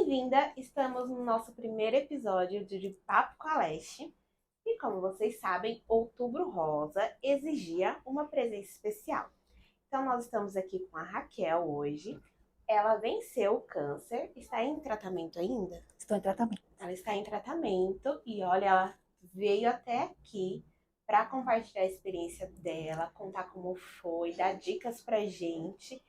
bem-vinda! Estamos no nosso primeiro episódio de Papo com a Leste. E como vocês sabem, Outubro Rosa exigia uma presença especial. Então nós estamos aqui com a Raquel hoje. Ela venceu o câncer, está em tratamento ainda? Estou em tratamento. Ela está em tratamento e olha, ela veio até aqui para compartilhar a experiência dela, contar como foi, dar dicas pra gente.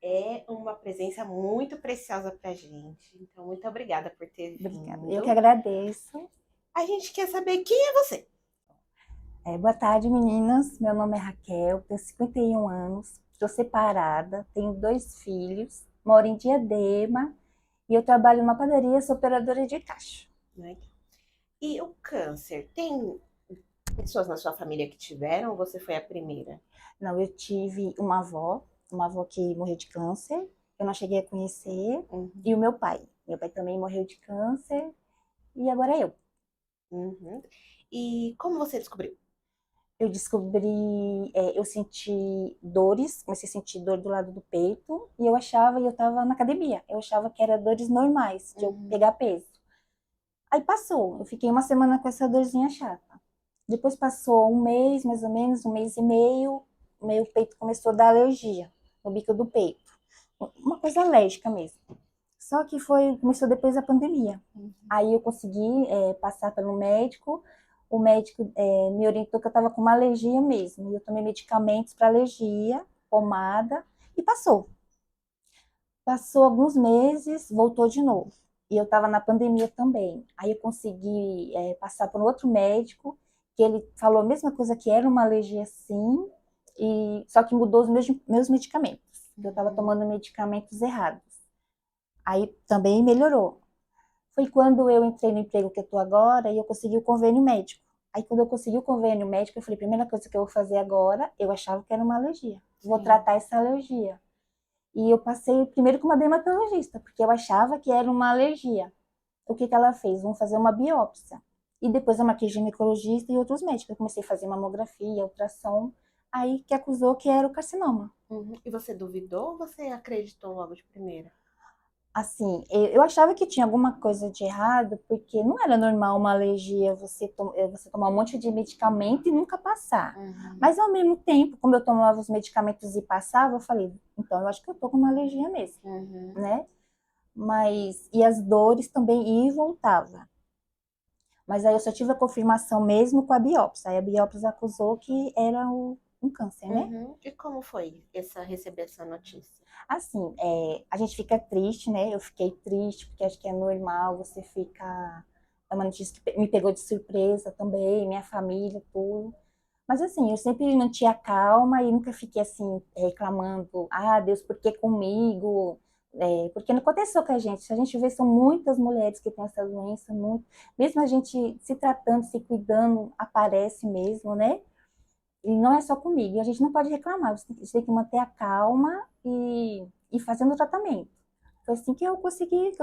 É uma presença muito preciosa pra gente. Então, muito obrigada por ter Obrigada. vindo. Eu que agradeço. A gente quer saber quem é você. Boa tarde, meninas. Meu nome é Raquel, tenho 51 anos, estou separada, tenho 2 filhos, moro em Diadema e eu trabalho numa padaria, sou operadora de caixa. Né? E o câncer, tem pessoas na sua família que tiveram ou você foi a primeira? Não, eu tive uma avó que morreu de câncer, eu não cheguei a conhecer, e o meu pai. Meu pai também morreu de câncer e agora eu. Uhum. E como você descobriu? Eu descobri, eu senti dores, comecei a sentir dor do lado do peito e eu estava na academia, eu achava que era dores normais, de eu pegar peso. Aí passou, eu fiquei uma semana com essa dorzinha chata. Depois passou um mês, mais ou menos, um mês e meio, meu peito começou a dar alergia, no bico do peito. Uma coisa alérgica mesmo. Só que começou depois da pandemia. Aí eu consegui passar pelo médico, o médico me orientou que eu estava com uma alergia mesmo. E eu tomei medicamentos para alergia, pomada, e passou. Passou alguns meses, voltou de novo. E eu estava na pandemia também. Aí eu consegui passar por um outro médico, que ele falou a mesma coisa, que era uma alergia sim, só que mudou os meus medicamentos. Eu estava tomando medicamentos errados. Aí também melhorou. Foi quando eu entrei no emprego que eu estou agora e eu consegui o convênio médico. Aí quando eu consegui o convênio médico, eu falei, primeira coisa que eu vou fazer agora, eu achava que era uma alergia. Vou tratar essa alergia. E eu passei primeiro com uma dermatologista, porque eu achava que era uma alergia. O que ela fez? Vamos fazer uma biópsia. E depois eu marquei ginecologista e outros médicos. Eu comecei a fazer mamografia, ultrassom. Aí que acusou que era o carcinoma. E você duvidou ou você acreditou logo de primeira? Assim, eu achava que tinha alguma coisa de errado, porque não era normal uma alergia você tomar um monte de medicamento e nunca passar. Mas ao mesmo tempo, como eu tomava os medicamentos e passava, eu falei, então eu acho que eu tô com uma alergia mesmo, né? E as dores também iam e voltava. Mas aí eu só tive a confirmação mesmo com a biópsia. Aí a biópsia acusou que era um câncer, né? E como foi receber essa notícia? Assim, a gente fica triste, né? Eu fiquei triste, porque acho que é normal, você fica... É uma notícia que me pegou de surpresa também, minha família, tudo. Mas assim, eu sempre mantinha a calma e nunca fiquei assim, reclamando, ah, Deus, por que comigo? Porque não aconteceu com a gente. Se a gente vê, são muitas mulheres que têm essa doença, muito. Mesmo a gente se tratando, se cuidando, aparece mesmo, né? E não é só comigo, e a gente não pode reclamar, você tem que manter a calma e fazendo o tratamento. Foi assim que eu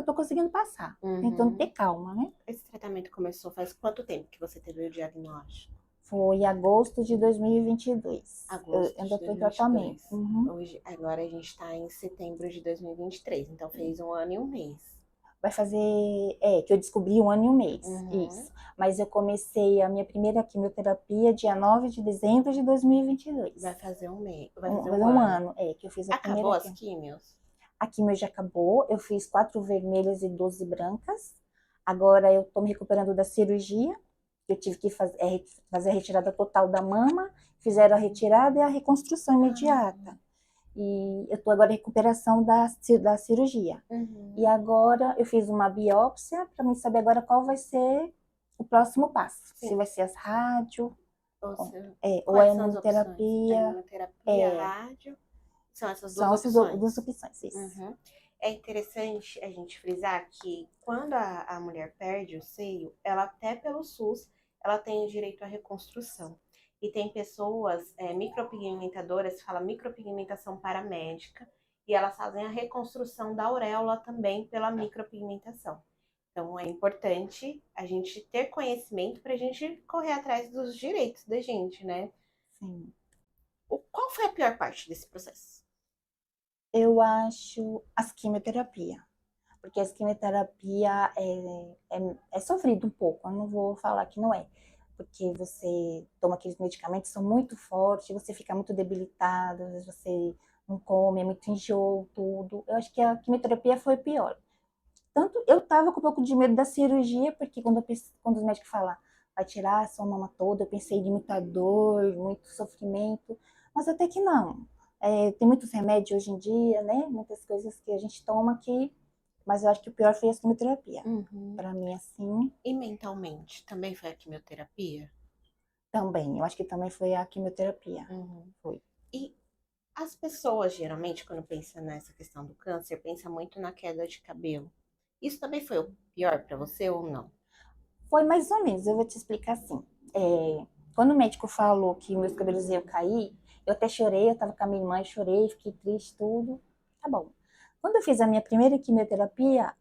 tô conseguindo passar, tentando ter calma, né? Esse tratamento começou faz quanto tempo que você teve o diagnóstico? Foi em agosto de 2022. Agosto Eu ainda de estou em 2022. tratamento. Hoje, agora a gente está em setembro de 2023, então fez 1 ano e 1 mês. Vai fazer, que eu descobri 1 ano e 1 mês, isso. Mas eu comecei a minha primeira quimioterapia dia 9 de dezembro de 2022. Vai fazer 1 mês, vai Vai fazer fazer 1 um ano. ano, que eu fiz a Acabou primeira as químios? A quimio já acabou, eu fiz 4 vermelhas e 12 brancas. Agora eu tô me recuperando da cirurgia, eu tive que fazer a retirada total da mama, fizeram a retirada e a reconstrução imediata. E eu tô agora em recuperação da cirurgia. E agora eu fiz uma biópsia para mim saber agora qual vai ser o próximo passo. Se vai ser as rádio, ou a imunoterapia. Imunoterapia, rádio. São essas São duas essas opções. duas opções, isso. É interessante a gente frisar que quando a mulher perde o seio, ela até pelo SUS, ela tem o direito à reconstrução. E tem pessoas micropigmentadoras, fala micropigmentação paramédica, e elas fazem a reconstrução da auréola também pela micropigmentação. Então é importante a gente ter conhecimento para a gente correr atrás dos direitos da gente, né? Sim. Qual foi a pior parte desse processo? Eu acho as quimioterapia. porque a quimioterapia é sofrido um pouco, eu não vou falar que não é, porque você toma aqueles medicamentos, são muito fortes, você fica muito debilitado, às vezes você não come, é muito enjoo, tudo. Eu acho que a quimioterapia foi pior. Tanto eu tava com um pouco de medo da cirurgia, porque quando os médicos falam, vai tirar a sua mama toda, eu pensei em muita dor, muito sofrimento, mas até que não. Tem muitos remédios hoje em dia, né? Muitas coisas que a gente toma que. Mas eu acho que o pior foi a quimioterapia. Uhum. Pra mim, assim, E mentalmente, também foi a quimioterapia? também. Eu acho que também foi a quimioterapia. Uhum. Foi. E as pessoas, geralmente, quando pensam nessa questão do câncer, pensam muito na queda de cabelo. Isso também foi o pior pra você ou não? Foi mais ou menos, eu vou te explicar assim. Quando o médico falou que meus cabelos iam cair, eu até chorei, eu tava com a minha irmã, chorei, fiquei triste, tudo. Tá bom. Quando eu fiz a minha primeira quimioterapia,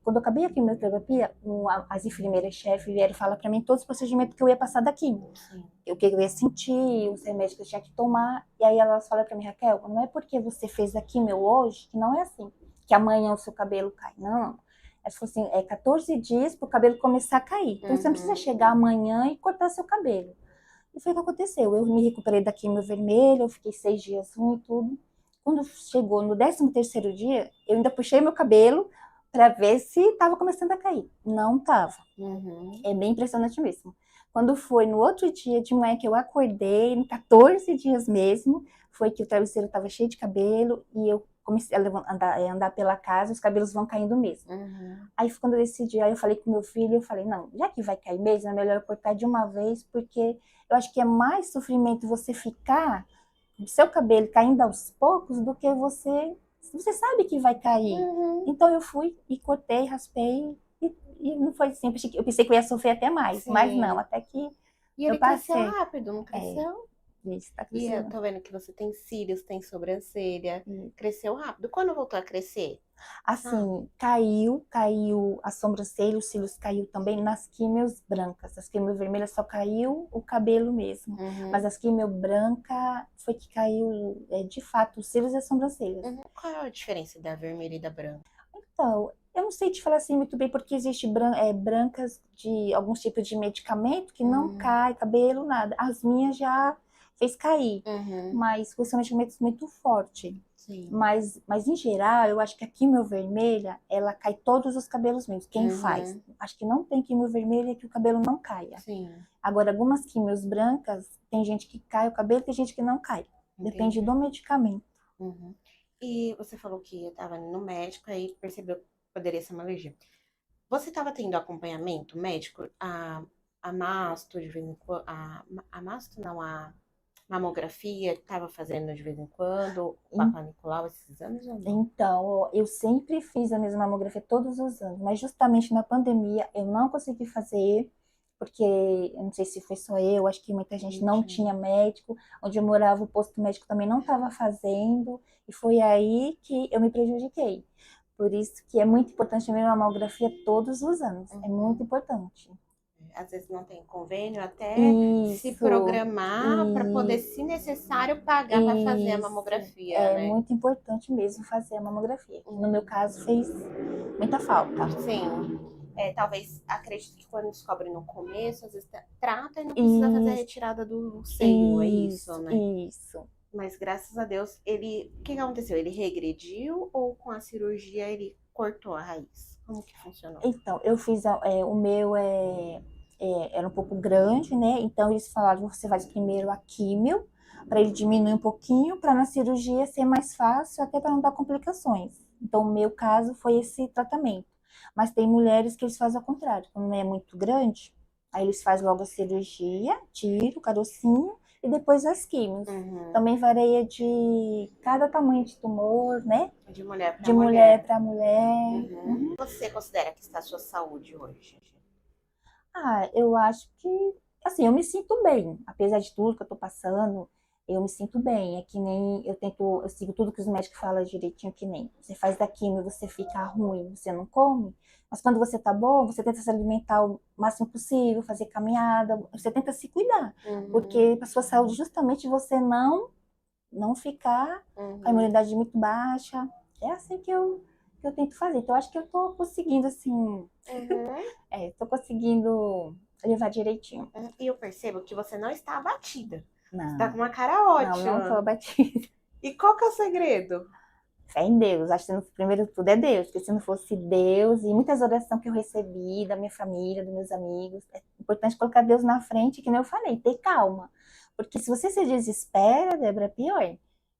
quando eu acabei a quimioterapia, as enfermeiras-chefe vieram falar para mim todos os procedimentos que eu ia passar da quimio. Sim. O que eu ia sentir, os remédios que eu tinha que tomar. E aí elas falaram para mim, Raquel, não é porque você fez a quimio hoje, que não é assim, que amanhã o seu cabelo cai. Não. Ela falou assim, 14 dias para o cabelo começar a cair. Então você não precisa chegar amanhã e cortar seu cabelo. E foi o que aconteceu. Eu me recuperei da quimio vermelha, eu fiquei 6 dias ruim e tudo. Quando chegou no 13º dia, eu ainda puxei meu cabelo para ver se estava começando a cair. Não estava. Uhum. É bem impressionante mesmo. Quando foi no outro dia de manhã que eu acordei, em 14 dias mesmo, foi que o travesseiro estava cheio de cabelo e eu comecei a andar pela casa, os cabelos vão caindo mesmo. Uhum. Aí quando eu decidi, aí eu falei com meu filho, eu falei, não, já que vai cair mesmo, é melhor eu cortar de uma vez, porque eu acho que é mais sofrimento você ficar com o seu cabelo caindo aos poucos do que você sabe que vai cair. Uhum. Então eu fui e cortei, raspei e não foi assim, eu pensei que eu ia sofrer até mais, mas não, Sim. até que E eu ele cresceu passei. rápido, não É, cresceu? isso, tá E eu crescendo. tô vendo que você tem cílios, tem sobrancelha. E, Cresceu rápido. Quando voltou a crescer? Sabe? assim, caiu a sobrancelha, os cílios caiu também nas químios brancas. As químios vermelhas só caiu o cabelo mesmo. Mas Uhum. as químio branca foi que caiu, de fato, os cílios e as sobrancelhas. Uhum. Qual é a diferença da vermelha e da branca? Então, eu não sei te falar assim muito bem, porque existe brancas de alguns tipos de medicamento que não Hum. cai cabelo, nada. As minhas já fez cair, Uhum. mas são medicamentos muito fortes. Sim. Mas em geral, eu acho que a quimio vermelha, ela cai todos os cabelos mesmo. Quem faz? Uhum. Acho que não tem quimio vermelha que o cabelo não caia. Sim. Agora, algumas quimios brancas, tem gente que cai o cabelo, tem gente que não cai. Depende Entendi. do medicamento. Uhum. E você falou que estava no médico aí percebeu que poderia ser uma alergia. Você estava tendo acompanhamento médico? A masto de vez em quando, a masto não, a mamografia estava fazendo de vez em quando, o Papa Nicolau esses exames ou não? Então, eu sempre fiz a mesma mamografia todos os anos, mas justamente na pandemia eu não consegui fazer, porque eu não sei se foi só eu, acho que muita gente Não não tinha. tinha médico, onde eu morava o posto médico também não estava fazendo, e foi aí que eu me prejudiquei. Por isso que é muito importante a minha mamografia todos os anos, é muito Uhum. importante. Às vezes não tem convênio, até se Isso, programar para poder, e se necessário, pagar para fazer a isso, mamografia, é né? muito importante mesmo fazer a mamografia, que no meu Uhum. caso fez muita falta. Sim. Talvez, acredito que quando descobre no começo, às vezes trata e não precisa fazer a Isso, retirada do seio, é isso, isso, né? isso. Mas graças a Deus, o que que aconteceu? Ele regrediu ou com a cirurgia ele cortou a raiz? Como que funcionou? Então, eu fiz, o meu era um pouco grande, né? Então, eles falaram, você faz primeiro a químio, para ele diminuir um pouquinho, para na cirurgia ser mais fácil, até para não dar complicações. Então, o meu caso foi esse tratamento. Mas tem mulheres que eles fazem ao contrário, quando não é muito grande, aí eles fazem logo a cirurgia, tira o carocinho, e depois as químios. Uhum. Também varia de cada tamanho de tumor, né? De mulher para De mulher mulher. para mulher. Uhum. Você considera que está a sua saúde hoje? Eu acho que, assim, eu me sinto bem, apesar de tudo que eu tô passando, eu me sinto bem. É que nem eu sigo tudo que os médicos falam direitinho, que nem você faz da quimio, você fica ruim, você não come, mas quando você tá bom, você tenta se alimentar o máximo possível, fazer caminhada, você tenta se cuidar, Uhum. porque para sua saúde, justamente você não ficar com a Uhum. imunidade muito baixa. É assim que eu que eu tento fazer. Então, eu acho que eu tô conseguindo, assim, Uhum. tô conseguindo levar direitinho. E eu percebo que você não está abatida. Você tá com Não, uma cara não tô ótima. abatida. E qual que é o segredo? Fé em Deus. Acho que primeiro de tudo é Deus, porque se não fosse Deus e muitas orações que eu recebi da minha família, dos meus amigos, é importante colocar Deus na frente, que nem eu falei, ter calma. Porque se você se desespera, Débora, é pior.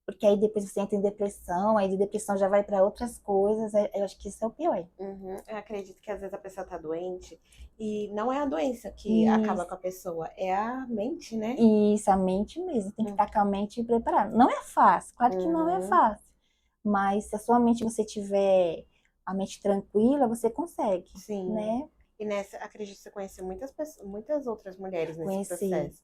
Porque aí depois você entra em depressão, aí de depressão já vai para outras coisas, eu acho que isso é o pior. Uhum. Eu acredito que às vezes a pessoa tá doente e não é a doença que acaba Isso, com a pessoa, é a mente, né? isso, a mente mesmo, tem que estar com a mente preparada. Não é fácil, claro que não é Uhum. fácil, mas se a sua mente você tiver a mente tranquila, você consegue, Sim. né? E nessa, acredito que você conheceu muitas pessoas, muitas outras mulheres nesse Conheci, processo.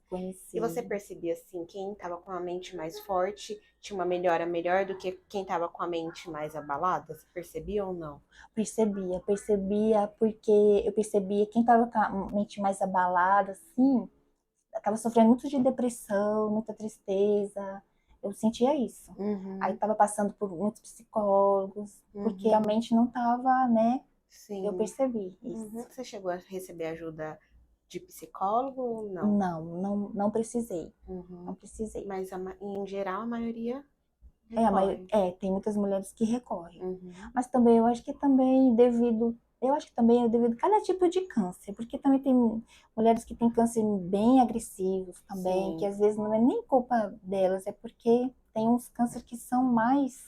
E você conheci. percebia assim, quem estava com a mente mais forte tinha uma melhora melhor do que quem estava com a mente mais abalada? Você percebia ou não? Percebia, porque eu percebia quem estava com a mente mais abalada, assim, estava sofrendo muito de depressão, muita tristeza. Eu sentia isso. Aí Uhum, estava passando por muitos psicólogos, porque a uhum, mente não estava, né? Eu sim. percebi Uhum. isso. Você chegou a receber ajuda de psicólogo ou não? Não precisei, não Uhum. precisei. Mas em geral a maioria Mas recorre. tem muitas mulheres que recorrem. Uhum. Mas também eu acho que também é devido a cada tipo de câncer, porque também tem mulheres que têm câncer bem agressivos também, que Sim. às vezes não é nem culpa delas, é porque tem uns câncer que são mais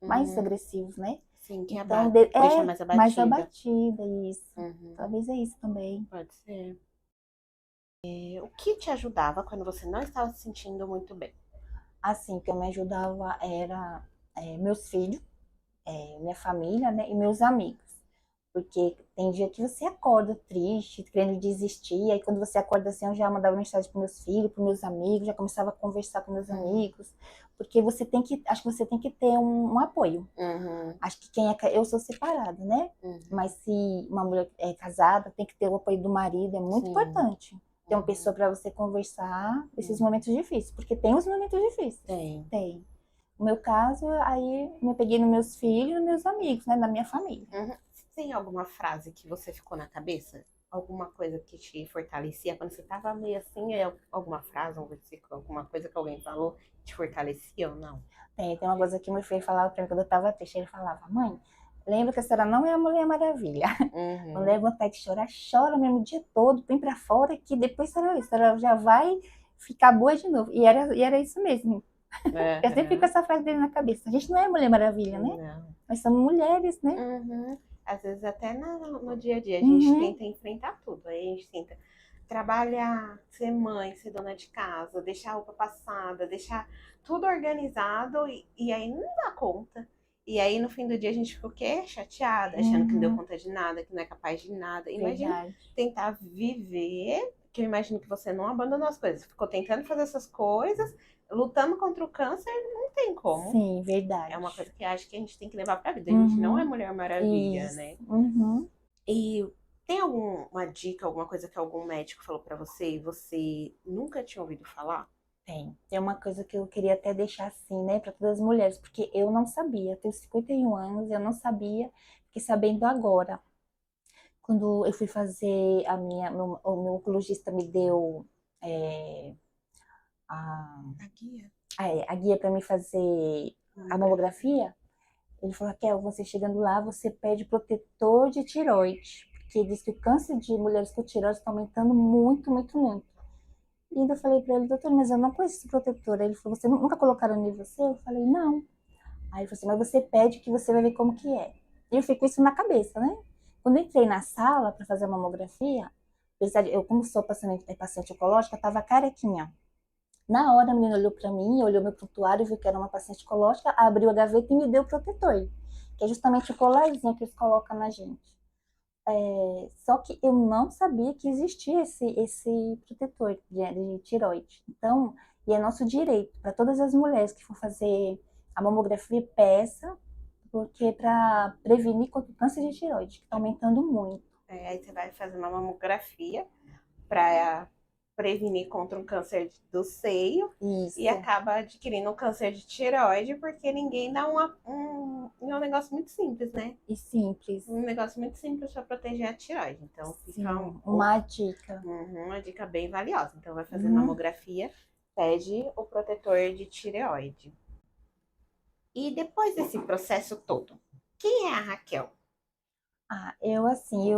Uhum. agressivos, né? Sim, que Então deixa é mais mais abatida. abatida isso. Uhum. Talvez é isso também. Pode ser. E o que te ajudava quando você não estava se sentindo muito bem? Assim, o que me ajudava era meus filhos, minha família, né, e meus amigos. Porque tem dia que você acorda triste, querendo desistir, aí quando você acorda assim, eu já mandava mensagem para meus filhos, para meus amigos, já começava a conversar com meus Uhum. amigos, porque acho que você tem que ter um apoio. Uhum. Acho que eu sou separada, né? Uhum. Mas se uma mulher é casada, tem que ter o apoio do marido, é muito Sim. importante. Ter uma Uhum. pessoa para você conversar esses Uhum. momentos difíceis, porque tem os momentos difíceis. Tem. Tem. No meu caso, aí me peguei nos meus filhos e nos meus amigos, né? Na minha família. Uhum. Tem alguma frase que você ficou na cabeça? Alguma coisa que te fortalecia quando você estava meio assim? Alguma frase, um versículo, alguma coisa que alguém falou te fortalecia ou não? Tem uma coisa que meu filho falava pra mim quando eu tava triste. Ele falava, mãe, lembra que a senhora não é a Mulher Maravilha. Quando é Uhum. vontade de chorar, chora mesmo o dia todo, põe pra fora, que depois a senhora já vai ficar boa de novo. E era isso mesmo. Eu sempre fico com Uhum. essa frase dele na cabeça. A gente não é Mulher Maravilha, né? Não. Nós somos mulheres, né? Uhum. Às vezes até no dia a dia a gente Uhum, tenta enfrentar tudo. Aí a gente tenta trabalhar, ser mãe, ser dona de casa, deixar a roupa passada, deixar tudo organizado e aí não dá conta. E aí no fim do dia a gente fica o quê? Chateada, achando que não deu uhum, conta de nada, que não é capaz de nada. Imagina verdade. tentar viver, que eu imagino que você não abandonou as coisas, ficou tentando fazer essas coisas, lutando contra o câncer, não tem como. Sim, É uma verdade. coisa que acho que a gente tem que levar pra vida. A gente não é Uhum, Mulher Maravilha, isso. né? Uhum. E tem alguma dica, alguma coisa que algum médico falou pra você e você nunca tinha ouvido falar? Tem uma coisa que eu queria até deixar assim, né, para todas as mulheres, porque eu não sabia, eu tenho 51 anos, eu não sabia, fiquei sabendo agora. Quando eu fui fazer o meu oncologista me deu é, a, A guia? a guia para me fazer a Mamografia. mamografia, ele falou, Raquel, você chegando lá, você pede protetor de tiroide, porque diz que o câncer de mulheres com tiroide está aumentando muito, muito, muito. E ainda eu falei para ele, doutor, mas eu não conheço esse protetor. Aí ele falou, você nunca colocaram em você? Eu falei, não. Aí ele falou assim, mas você pede que você vai ver como que é. E eu fiquei com isso na cabeça, né? Quando eu entrei na sala para fazer a mamografia, eu como sou paciente oncológica, estava carequinha. Na hora a menina olhou para mim, olhou meu prontuário, viu que era uma paciente oncológica, abriu a gaveta e me deu o protetor, que é justamente o colarzinho que eles colocam na gente. Só que eu não sabia que existia esse protetor de tiroide. Então, e é nosso direito, para todas as mulheres que for fazer a mamografia, peça, porque para prevenir contra o câncer de tiroide, que está aumentando muito. Aí você vai fazer uma mamografia pra prevenir contra um câncer do seio Isso. e acaba adquirindo um câncer de tireoide porque ninguém dá um negócio muito simples, né? E simples. Um negócio muito simples para proteger a tireoide. Então, Sim, fica uma dica. uma dica bem valiosa. Então, vai fazer Uhum. mamografia, pede o protetor de tireoide. E depois desse processo todo, quem é a Raquel? Eu assim,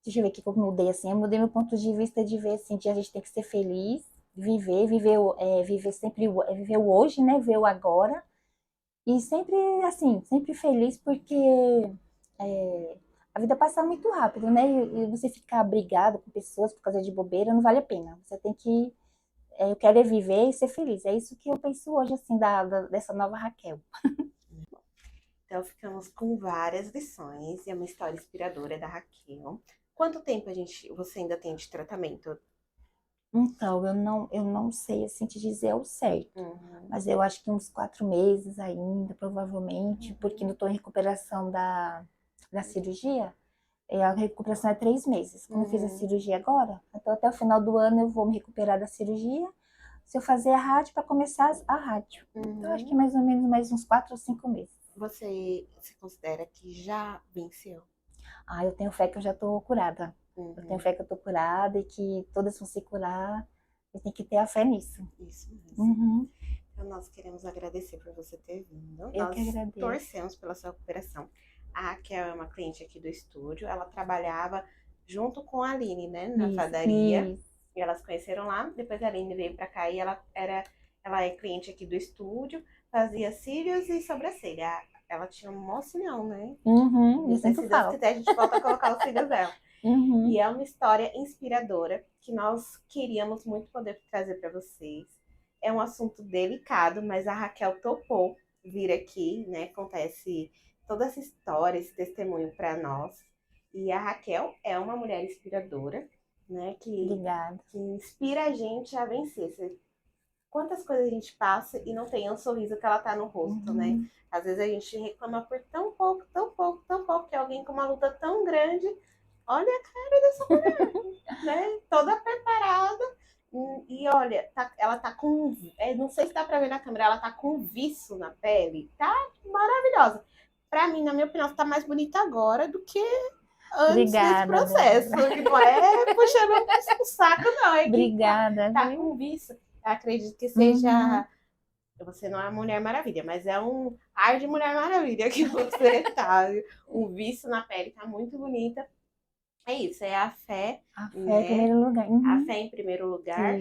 deixa eu ver o que eu mudei assim. Eu mudei meu ponto de vista de ver assim, que a gente tem que ser feliz, viver sempre, viver o hoje, né? Ver o agora. E sempre assim, sempre feliz porque a vida passa muito rápido, né? E você ficar brigado com pessoas por causa de bobeira não vale a pena. Você tem que, eu quero é viver e ser feliz. É isso que eu penso hoje, assim, dessa nova Raquel. Então, ficamos com várias lições e é uma história inspiradora da Raquel. Quanto tempo você ainda tem de tratamento? Então, eu não sei assim te dizer ao certo, mas eu acho que uns 4 meses ainda, provavelmente, porque eu estou em recuperação da cirurgia. E a recuperação é 3 meses. Como eu fiz a cirurgia agora, então até o final do ano eu vou me recuperar da cirurgia. Se eu fazer a rádio, para começar a rádio. Então, acho que mais ou menos mais uns 4 ou 5 meses. Você se considera que já venceu? Eu tenho fé que eu já estou curada. Eu tenho fé que eu estou curada e que todas vão se curar. E tem que ter a fé nisso. Isso mesmo. Uhum. Então, nós queremos agradecer por você ter vindo. Eu que agradeço. Torcemos pela sua recuperação. A Raquel é uma cliente aqui do estúdio. Ela trabalhava junto com a Aline, né? Na padaria. Isso. E elas se conheceram lá. Depois a Aline veio pra cá e ela é cliente aqui do estúdio. Fazia cílios e sobrancelha. Ela tinha um mocinhão, né? Uhum. E se Deus quiser, a gente volta a colocar os cílios dela. Uhum. E é uma história inspiradora que nós queríamos muito poder trazer para vocês. É um assunto delicado, mas a Raquel topou vir aqui, né? Acontece toda essa história, esse testemunho para nós. E a Raquel é uma mulher inspiradora, né? Que inspira a gente a vencer. Quantas coisas a gente passa e não tem um sorriso que ela tá no rosto, né? Às vezes a gente reclama por tão pouco, tão pouco, tão pouco, que alguém com uma luta tão grande. Olha a cara dessa mulher, né? Toda preparada. E olha, ela tá com. Não sei se dá pra ver na câmera, ela tá com um viço na pele. Tá maravilhosa. Pra mim, na minha opinião, você tá mais bonita agora do que antes desse processo. Que não é puxando o saco, não. É Obrigada. Que tá com um viço. Eu acredito que seja. Você não é Mulher Maravilha, mas é um ar de Mulher Maravilha que você tá. O viço na pele tá muito bonita. É isso, é a fé. A fé em primeiro lugar. A fé em primeiro lugar.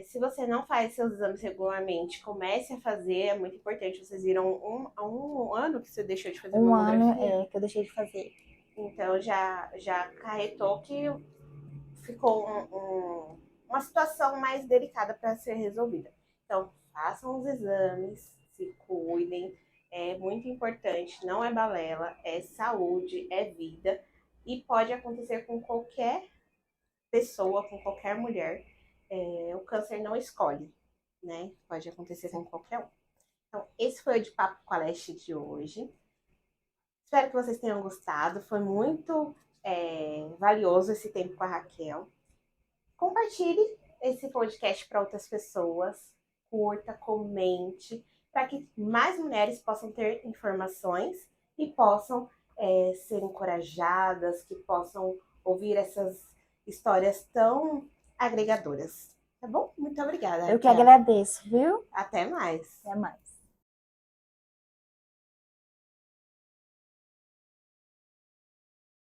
Se você não faz seus exames regularmente, comece a fazer. É muito importante. Vocês viram há um ano que você deixou de fazer mamografia? 1 ano que eu deixei de fazer. Então já acarretou que ficou uma situação mais delicada para ser resolvida. Então, façam os exames, se cuidem. É muito importante, não é balela, é saúde, é vida. E pode acontecer com qualquer pessoa, com qualquer mulher. O câncer não escolhe, né? Pode acontecer com qualquer um. Então, esse foi o De Papo com a Leste de hoje. Espero que vocês tenham gostado. Foi muito valioso esse tempo com a Raquel. Compartilhe esse podcast para outras pessoas. Curta, comente, para que mais mulheres possam ter informações e possam ser encorajadas, que possam ouvir essas histórias tão agregadoras. Tá bom? Muito obrigada. Eu que agradeço, viu? Até mais. Até mais.